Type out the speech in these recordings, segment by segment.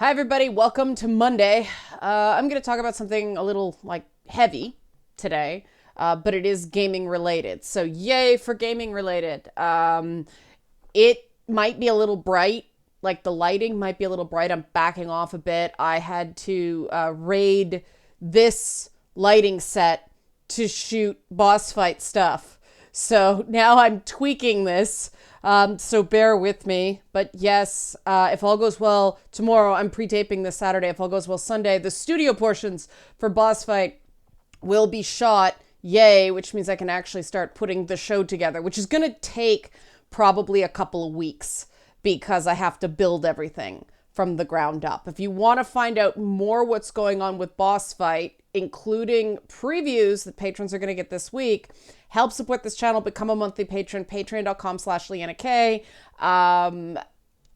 Hi, everybody. Welcome to Monday. I'm going to talk about something a little heavy today, but it is gaming related. So, yay for gaming related. It might be a little bright. Like the lighting might be a little bright. I'm backing off a bit. I had to raid this lighting set to shoot boss fight stuff. So now I'm tweaking this. So bear with me. But yes, if all goes well tomorrow, I'm pre-taping this Saturday. If all goes well Sunday, the studio portions for boss fight will be shot. Yay, which means I can actually start putting the show together, which is going to take probably a couple of weeks because I have to build everything from the ground up. If you want to find out more what's going on with boss fight, including previews that patrons are going to get this week, help support this channel, become a monthly patron, patreon.com/Leanna K.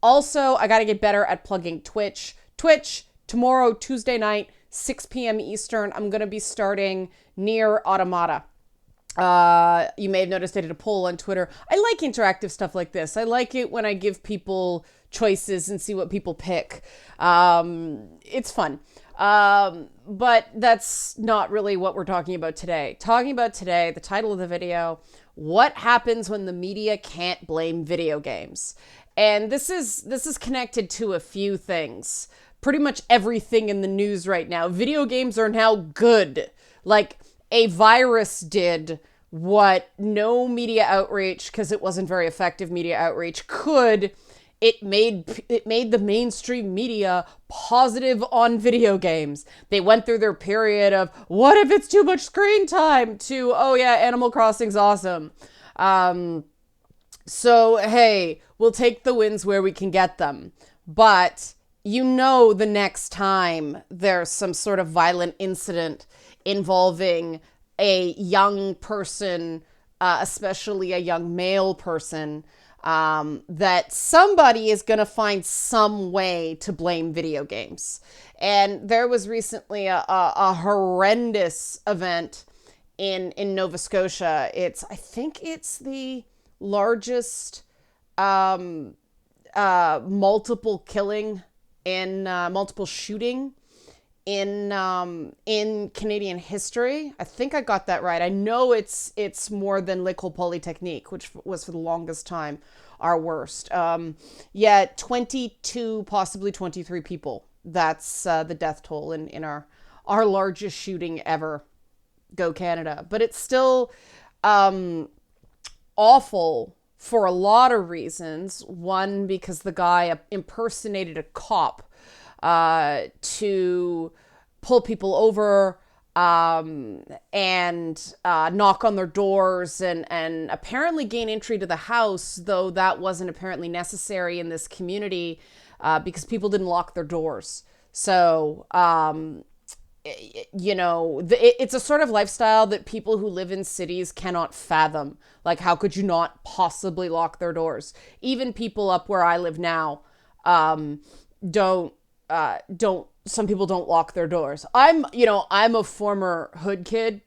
Also, I got to get better at plugging Twitch. Twitch, tomorrow, Tuesday night, 6 p.m. Eastern, I'm going to be starting Nier Automata. You may have noticed I did a poll on Twitter. I like interactive stuff like this. I like it when I give people choices and see what people pick. It's fun. But that's not really what we're talking about today. Talking about today, the title of the video, what happens when the media can't blame video games? And this is connected to a few things. Pretty much everything in the news right now. Video games are now good. Like a virus did what no media outreach, because it wasn't very effective media outreach, could. It made the mainstream media positive on video games. They went through their period of, what if it's too much screen time, to, oh yeah, Animal Crossing's awesome. So, hey, we'll take the wins where we can get them. But you know the next time there's some sort of violent incident involving a young person, especially a young male person, that somebody is going to find some way to blame video games. And there was recently a horrendous event in Nova Scotia. I think it's the largest multiple killing in multiple shooting in Canadian history. I think I got that right. I know it's more than L'École Polytechnique, which was for the longest time our worst. 22, possibly 23 people. That's the death toll in our largest shooting ever. Go Canada. But it's still awful for a lot of reasons. One, because the guy impersonated a cop to pull people over and knock on their doors and apparently gain entry to the house, though that wasn't apparently necessary in this community because people didn't lock their doors. So, it's a sort of lifestyle that people who live in cities cannot fathom. Like, how could you not possibly lock their doors? Even people up where I live now don't some people don't lock their doors. I'm a former hood kid.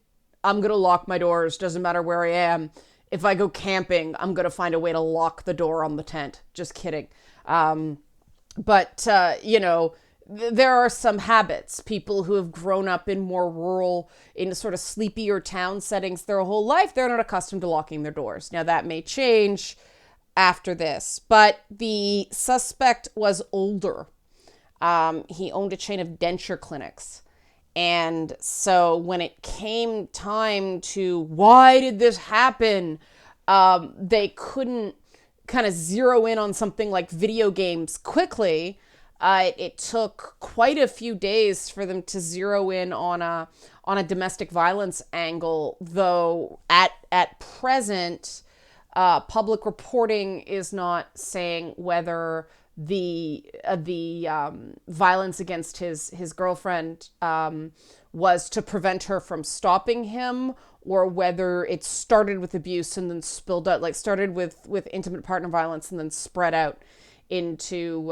I'm going to lock my doors. Doesn't matter where I am. If I go camping, I'm going to find a way to lock the door on the tent. Just kidding. But there are some habits. People who have grown up in more rural, in sort of sleepier town settings their whole life, they're not accustomed to locking their doors. Now that may change after this, but the suspect was older. He owned a chain of denture clinics. And so when it came time to, why did this happen? They couldn't kind of zero in on something like video games quickly. It took quite a few days for them to zero in on a domestic violence angle, though at present, public reporting is not saying whether the violence against his girlfriend was to prevent her from stopping him, or whether it started with abuse and then spilled out, like started with intimate partner violence and then spread out into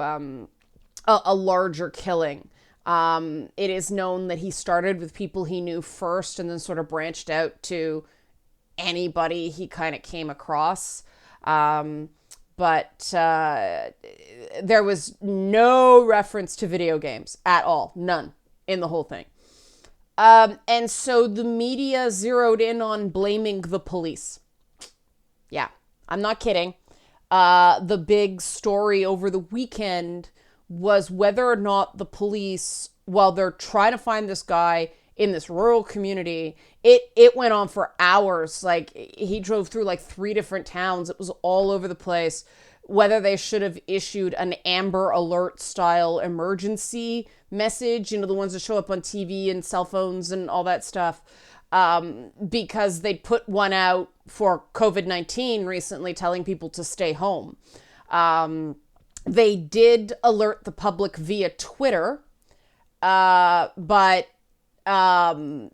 a larger killing. It is known that he started with people he knew first and then sort of branched out to anybody he kind of came across. But there was no reference to video games at all. None in the whole thing. And so the media zeroed in on blaming the police. Yeah, I'm not kidding. The big story over the weekend was whether or not the police, while they're trying to find this guy in this rural community, it went on for hours. Like, he drove through like 3 different towns. It was all over the place. Whether they should have issued an Amber Alert style emergency message, the ones that show up on TV and cell phones and all that stuff, because they'd put one out for COVID-19 recently telling people to stay home. They did alert the public via Twitter, but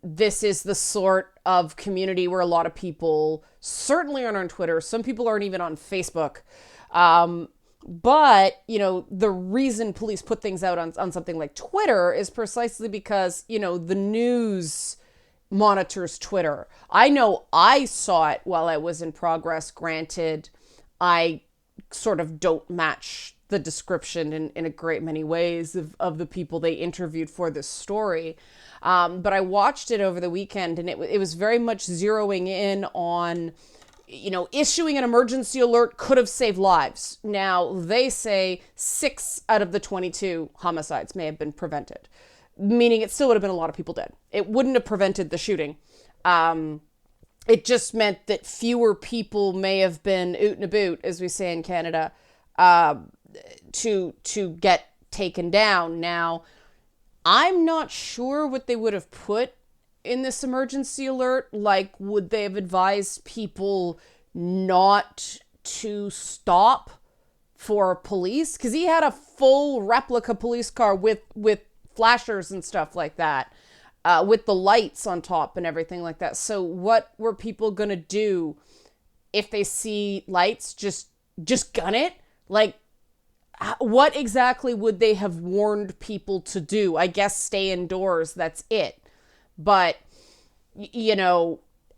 this is the sort of community where a lot of people certainly aren't on Twitter. Some people aren't even on Facebook. But, the reason police put things out on something like Twitter is precisely because, the news monitors Twitter. I know I saw it while I was in progress. Granted, I sort of don't match the description in a great many ways of the people they interviewed for this story. But I watched it over the weekend, and it was very much zeroing in on, issuing an emergency alert could have saved lives. Now, they say 6 out of the 22 homicides may have been prevented, meaning it still would have been a lot of people dead. It wouldn't have prevented the shooting. It just meant that fewer people may have been oot and about, as we say in Canada, to get taken down. Now, I'm not sure what they would have put in this emergency alert. Like, would they have advised people not to stop for police? Because he had a full replica police car with flashers and stuff like that, with the lights on top and everything like that. So what were people gonna do if they see lights? Just gun it? Like, what exactly would they have warned people to do? I guess stay indoors. That's it. But,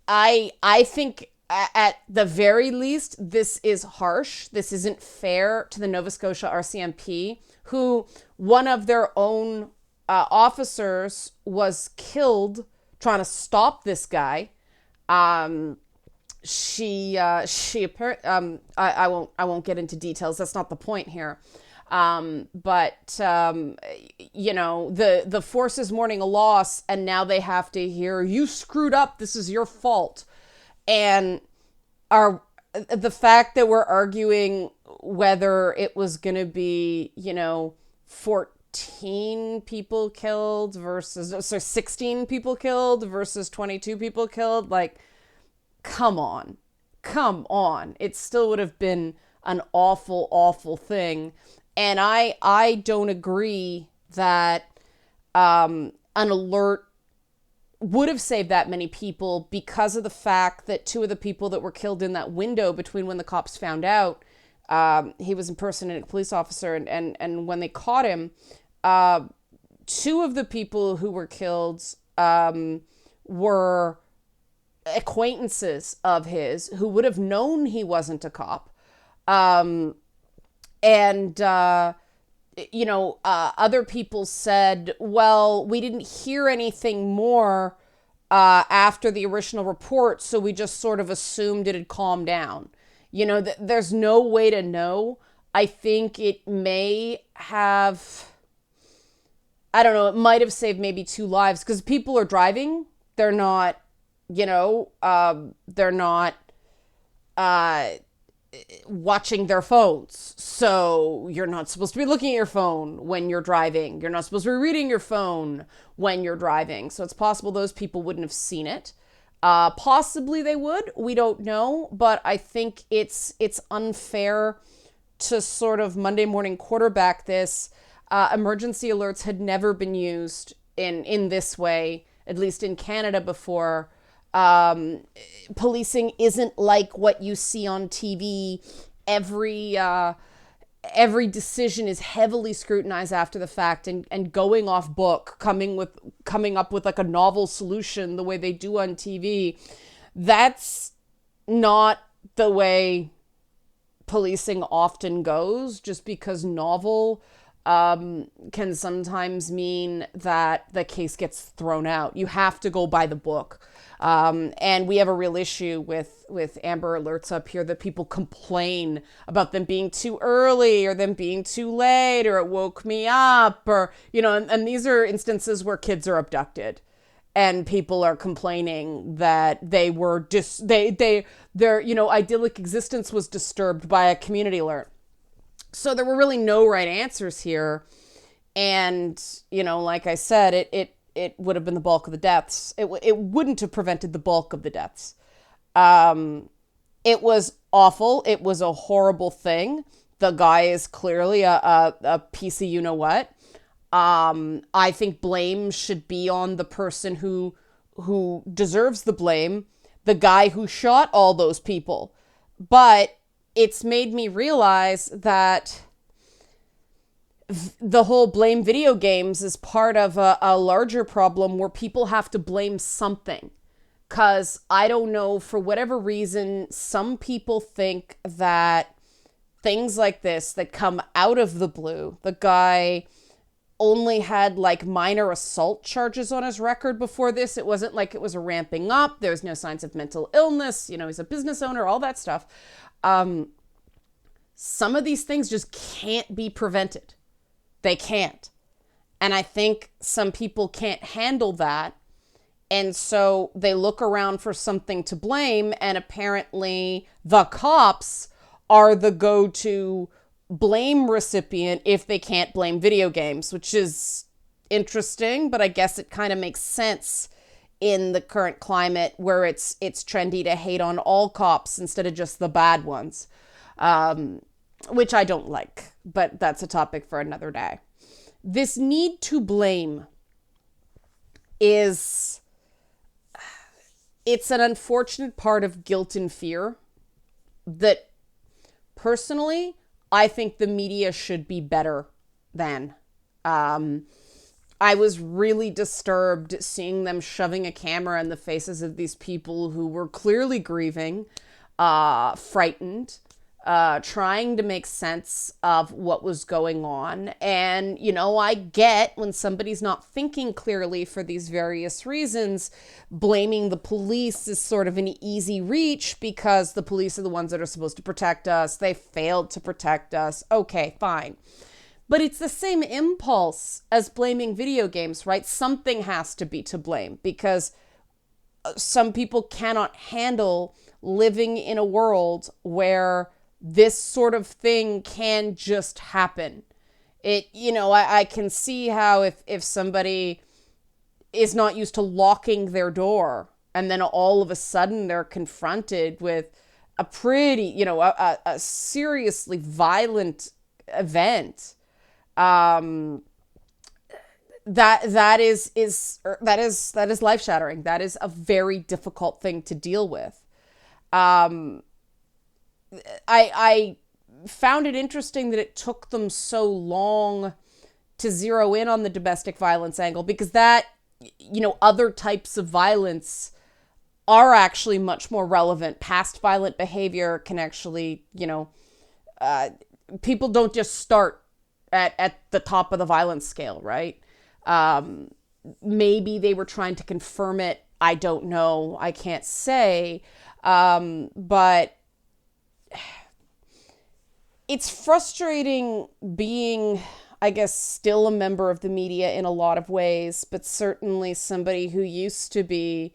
I think at the very least, this is harsh. This isn't fair to the Nova Scotia RCMP, who one of their own officers was killed trying to stop this guy. She apparently, I won't get into details. That's not the point here. But the force is mourning a loss, and now they have to hear, you screwed up, this is your fault. And the fact that we're arguing whether it was going to be, 14 people killed versus, 16 people killed versus 22 people killed, like, come on. It still would have been an awful, awful thing. And I don't agree that an alert would have saved that many people, because of the fact that 2 of the people that were killed in that window between when the cops found out he was impersonating a police officer and when they caught him, 2 of the people who were killed were acquaintances of his who would have known he wasn't a cop. Other people said, well, we didn't hear anything more after the original report, so we just sort of assumed it had calmed down. There's no way to know. I think it may have, I don't know, it might have saved maybe 2 lives, because people are driving. They're not, they're not watching their phones. So you're not supposed to be looking at your phone when you're driving. You're not supposed to be reading your phone when you're driving. So it's possible those people wouldn't have seen it. Possibly they would. We don't know. But I think it's unfair to sort of Monday morning quarterback this. Emergency alerts had never been used in this way, at least in Canada, before. Policing isn't like what you see on TV. Every decision is heavily scrutinized after the fact, and going off book, coming up with like a novel solution the way they do on TV. That's not the way policing often goes, just because novel can sometimes mean that the case gets thrown out. You have to go by the book. And we have a real issue with Amber Alerts up here that people complain about them being too early or them being too late or it woke me up or, and these are instances where kids are abducted and people are complaining that they were their idyllic existence was disturbed by a community alert. So there were really no right answers here. And, like I said, it would have been the bulk of the deaths. It wouldn't have prevented the bulk of the deaths. It was awful. It was a horrible thing. The guy is clearly a piece of you-know-what. I think blame should be on the person who deserves the blame, the guy who shot all those people. But it's made me realize that the whole blame video games is part of a larger problem where people have to blame something. Because I don't know, for whatever reason, some people think that things like this that come out of the blue, the guy only had like minor assault charges on his record before this. It wasn't like it was a ramping up. There was no signs of mental illness. He's a business owner, all that stuff. Some of these things just can't be prevented. They can't. And I think some people can't handle that. And so they look around for something to blame. And apparently the cops are the go-to blame recipient if they can't blame video games, which is interesting, but I guess it kind of makes sense in the current climate where it's trendy to hate on all cops instead of just the bad ones, which I don't like, but that's a topic for another day. This need to blame it's an unfortunate part of guilt and fear that personally I think the media should be better than. I was really disturbed seeing them shoving a camera in the faces of these people who were clearly grieving, frightened, trying to make sense of what was going on. And, I get when somebody's not thinking clearly for these various reasons, blaming the police is sort of an easy reach because the police are the ones that are supposed to protect us. They failed to protect us. Okay, fine. But it's the same impulse as blaming video games, right? Something has to be to blame because some people cannot handle living in a world where this sort of thing can just happen. I can see how if somebody is not used to locking their door and then all of a sudden they're confronted with a pretty, a seriously violent event, that is life shattering. That is a very difficult thing to deal with. I found it interesting that it took them so long to zero in on the domestic violence angle because that, other types of violence are actually much more relevant. Past violent behavior can actually, people don't just start at the top of the violence scale, right? Maybe they were trying to confirm it. I don't know. I can't say. But it's frustrating being, I guess, still a member of the media in a lot of ways, but certainly somebody who used to be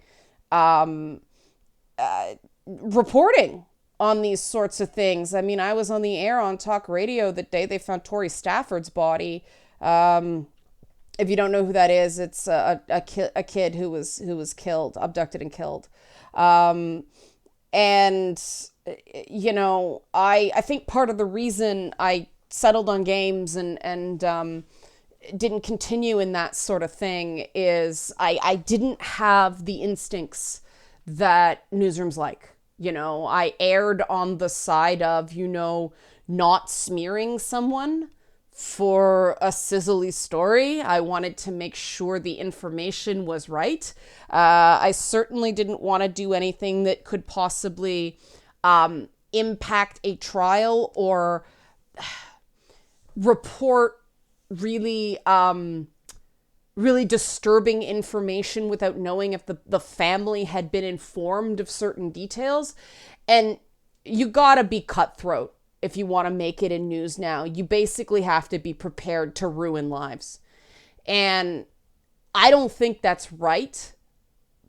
reporting on these sorts of things. I mean, I was on the air on talk radio the day they found Tori Stafford's body. If you don't know who that is, it's a kid who was killed, abducted and killed. And I think part of the reason I settled on games and didn't continue in that sort of thing is I didn't have the instincts that newsrooms like. I erred on the side of, not smearing someone for a sizzly story. I wanted to make sure the information was right. I certainly didn't want to do anything that could possibly impact a trial or report really really disturbing information without knowing if the family had been informed of certain details. And you gotta be cutthroat if you want to make it in news now. You basically have to be prepared to ruin lives. And I don't think that's right,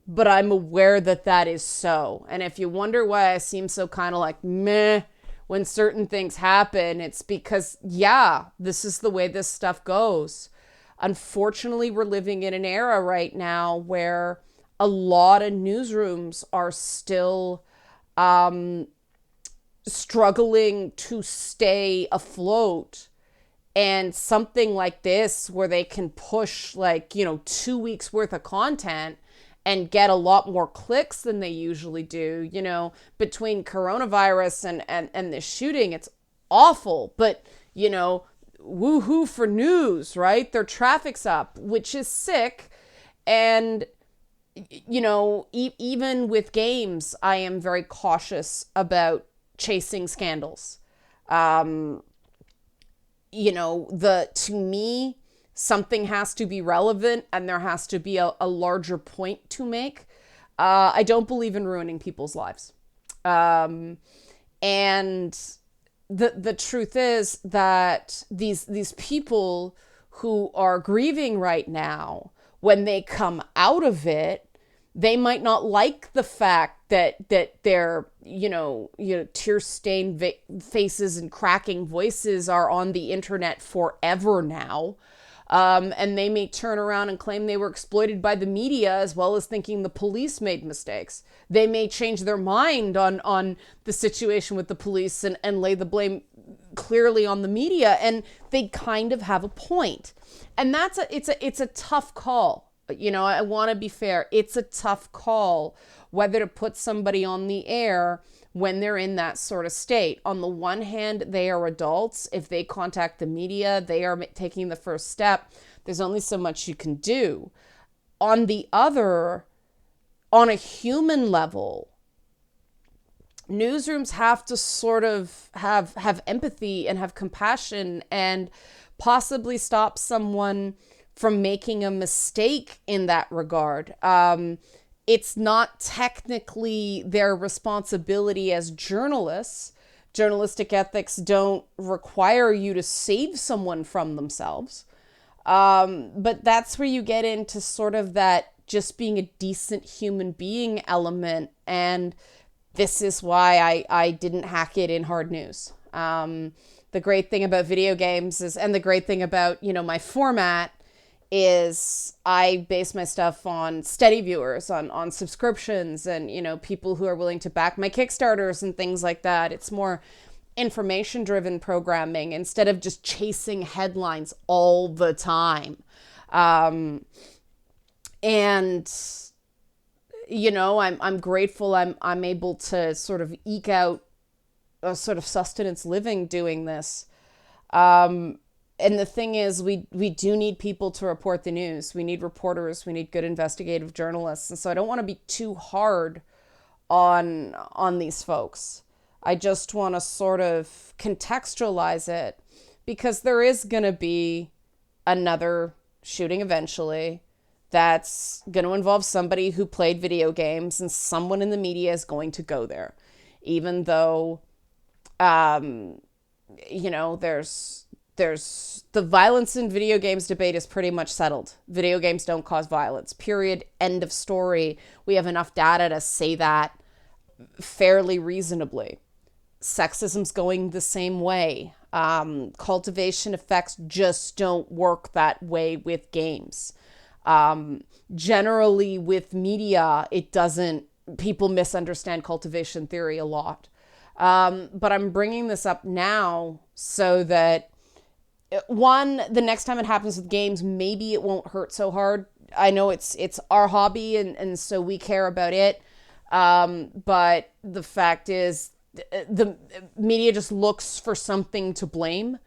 but I'm aware that that is so. And if you wonder why I seem so kind of like meh when certain things happen, it's because, yeah, this is the way this stuff goes. Unfortunately, we're living in an era right now where a lot of newsrooms are still struggling to stay afloat. And something like this, where they can push 2 weeks worth of content and get a lot more clicks than they usually do, between coronavirus and the shooting, it's awful. But, woohoo for news, right? Their traffic's up, which is sick. And, even with games, I am very cautious about chasing scandals. To me, something has to be relevant and there has to be a larger point to make. I don't believe in ruining people's lives. And the truth is that these people who are grieving right now, when they come out of it, they might not like the fact that their tear-stained faces and cracking voices are on the internet forever now. And they may turn around and claim they were exploited by the media, as well as thinking the police made mistakes. They may change their mind on the situation with the police and lay the blame clearly on the media. And they kind of have a point. And it's a tough call. I want to be fair. It's a tough call whether to put somebody on the air when they're in that sort of state. On the one hand, they are adults. If they contact the media, they are taking the first step. There's only so much you can do. On the other, on a human level, newsrooms have to sort of have empathy and have compassion and possibly stop someone from making a mistake in that regard. It's not technically their responsibility as journalists. Journalistic ethics don't require you to save someone from themselves. But that's where you get into sort of that just being a decent human being element. And this is why I didn't hack it in hard news. The great thing about video games is, and the great thing about, my format is I base my stuff on steady viewers, on subscriptions and, people who are willing to back my Kickstarters and things like that. It's more information-driven programming instead of just chasing headlines all the time. I'm grateful I'm able to sort of eke out a sort of sustenance living doing this. And the thing is, we do need people to report the news. We need reporters. We need good investigative journalists. And so I don't want to be too hard on these folks. I just want to sort of contextualize it because there is going to be another shooting eventually that's going to involve somebody who played video games, and someone in the media is going to go there. Even though, there's the violence in video games debate is pretty much settled. Video games don't cause violence, period, end of story. We have enough data to say that fairly reasonably. Sexism's going the same way. Cultivation effects just don't work that way with games. Generally with media, it doesn't, people misunderstand cultivation theory a lot. But I'm bringing this up now so that the next time it happens with games, maybe it won't hurt so hard. I know it's our hobby and so we care about it. But the fact is the media just looks for something to blame.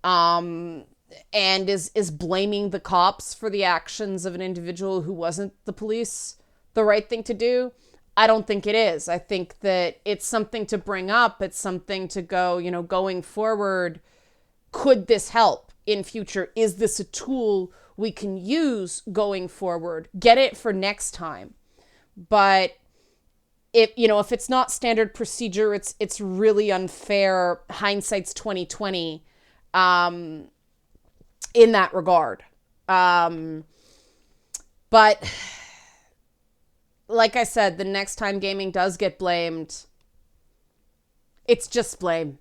And is blaming the cops for the actions of an individual who wasn't the police the right thing to do? I don't think it is. I think that it's something to bring up. It's something to go, going forward. Could this help in future? Is this a tool we can use going forward? Get it for next time. But if it's not standard procedure, it's really unfair. Hindsight's 2020 in that regard. But like I said, the next time gaming does get blamed, it's just blame.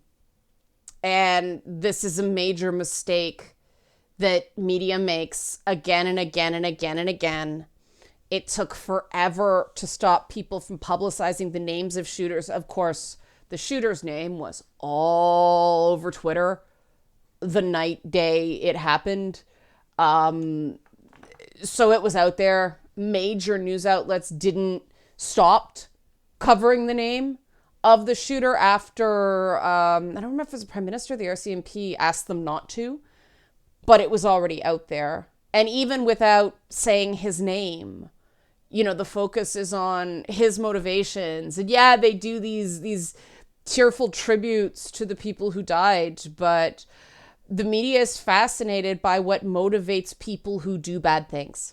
And this is a major mistake that media makes again and again and again and again. It took forever to stop people from publicizing the names of shooters. Of course, the shooter's name was all over Twitter the day it happened. So it was out there. Major news outlets didn't stop covering the name of the shooter after, I don't remember if it was the Prime Minister, the RCMP asked them not to, but it was already out there. And even without saying his name, the focus is on his motivations. And yeah, they do these tearful tributes to the people who died, but the media is fascinated by what motivates people who do bad things.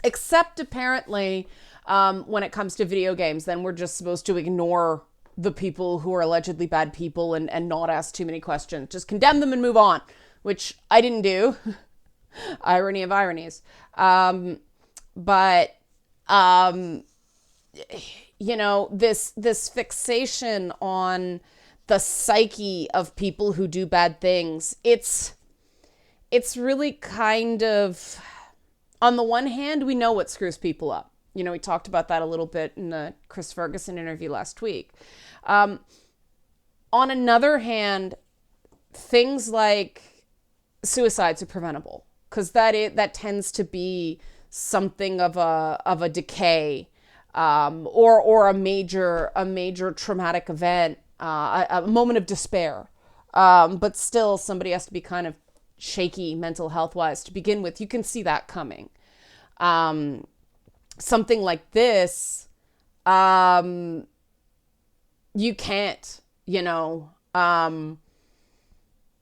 Except apparently when it comes to video games, then we're just supposed to ignore the people who are allegedly bad people and not ask too many questions. Just condemn them and move on, which I didn't do. Irony of ironies. But this fixation on the psyche of people who do bad things, it's really kind of, on the one hand, we know what screws people up. We talked about that a little bit in the Chris Ferguson interview last week. On another hand, things like suicides are preventable, because that tends to be something of a decay, or a major traumatic event, a moment of despair. But still, somebody has to be kind of shaky mental health wise to begin with. You can see that coming. Something like this, you can't,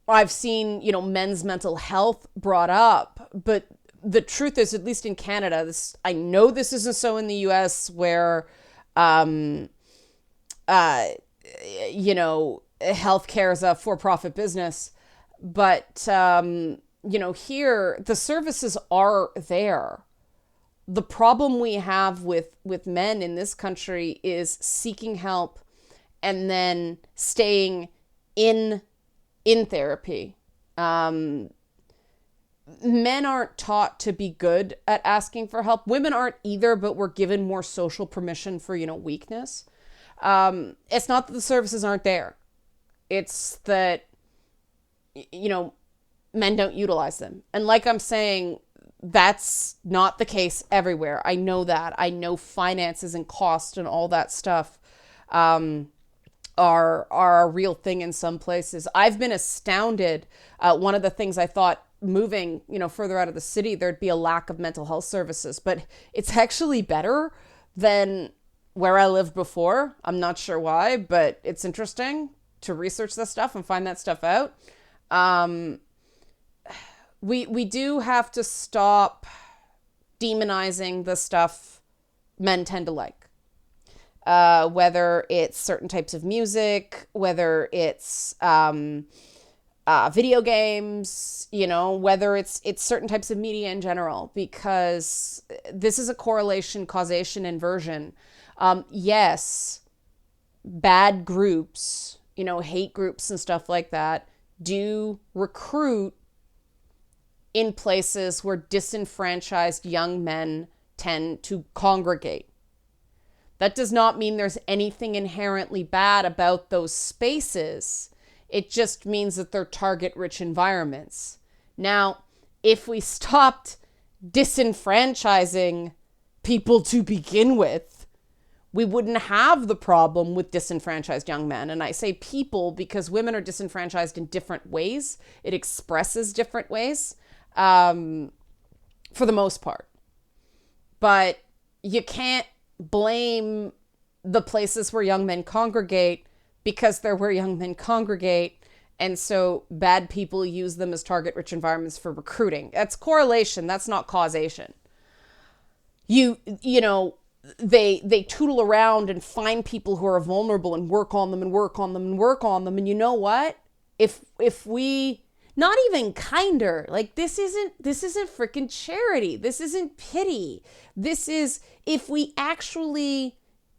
I've seen, men's mental health brought up, but the truth is, at least in Canada, I know this isn't so in the US, where, healthcare is a for-profit business, but, here the services are there. The problem we have with men in this country is seeking help and then staying in therapy. Men aren't taught to be good at asking for help. Women aren't either, but we're given more social permission for, weakness. It's not that the services aren't there. It's that, men don't utilize them. And like I'm saying, that's not the case everywhere. I know that. I know finances and cost and all that stuff are a real thing in some places. I've been astounded. One of the things I thought moving, further out of the city, there'd be a lack of mental health services, but it's actually better than where I lived before. I'm not sure why, but it's interesting to research this stuff and find that stuff out. We do have to stop demonizing the stuff men tend to like. Whether it's certain types of music, whether it's video games, whether it's certain types of media in general, because this is a correlation, causation, inversion. Yes, bad groups, hate groups and stuff like that do recruit in places where disenfranchised young men tend to congregate. That does not mean there's anything inherently bad about those spaces. It just means that they're target-rich environments. Now, if we stopped disenfranchising people to begin with, we wouldn't have the problem with disenfranchised young men. And I say people because women are disenfranchised in different ways. It expresses different ways, for the most part. But you can't blame the places where young men congregate because they're where young men congregate. And so bad people use them as target rich environments for recruiting. That's correlation. That's not causation. You know, they tootle around and find people who are vulnerable and work on them and work on them and work on them. And you know what? If we not even kinder, like this isn't freaking charity. This isn't pity. This is if we actually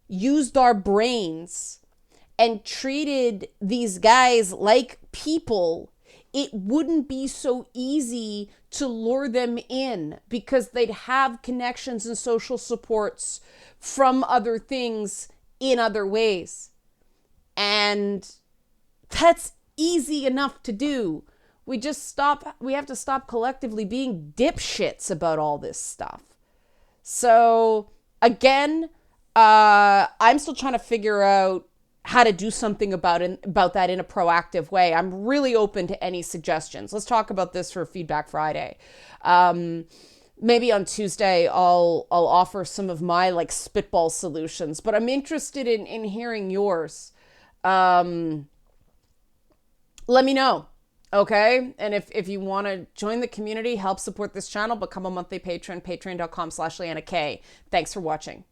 used our brains and treated these guys like people, it wouldn't be so easy to lure them in because they'd have connections and social supports from other things in other ways. And that's easy enough to do. We have to stop collectively being dipshits about all this stuff. So again, I'm still trying to figure out how to do something about that in a proactive way. I'm really open to any suggestions. Let's talk about this for Feedback Friday. Maybe on Tuesday I'll offer some of my like spitball solutions, but I'm interested in hearing yours. Let me know. Okay. And if you want to join the community, help support this channel, become a monthly patron, patreon.com/LeannaK. Thanks for watching.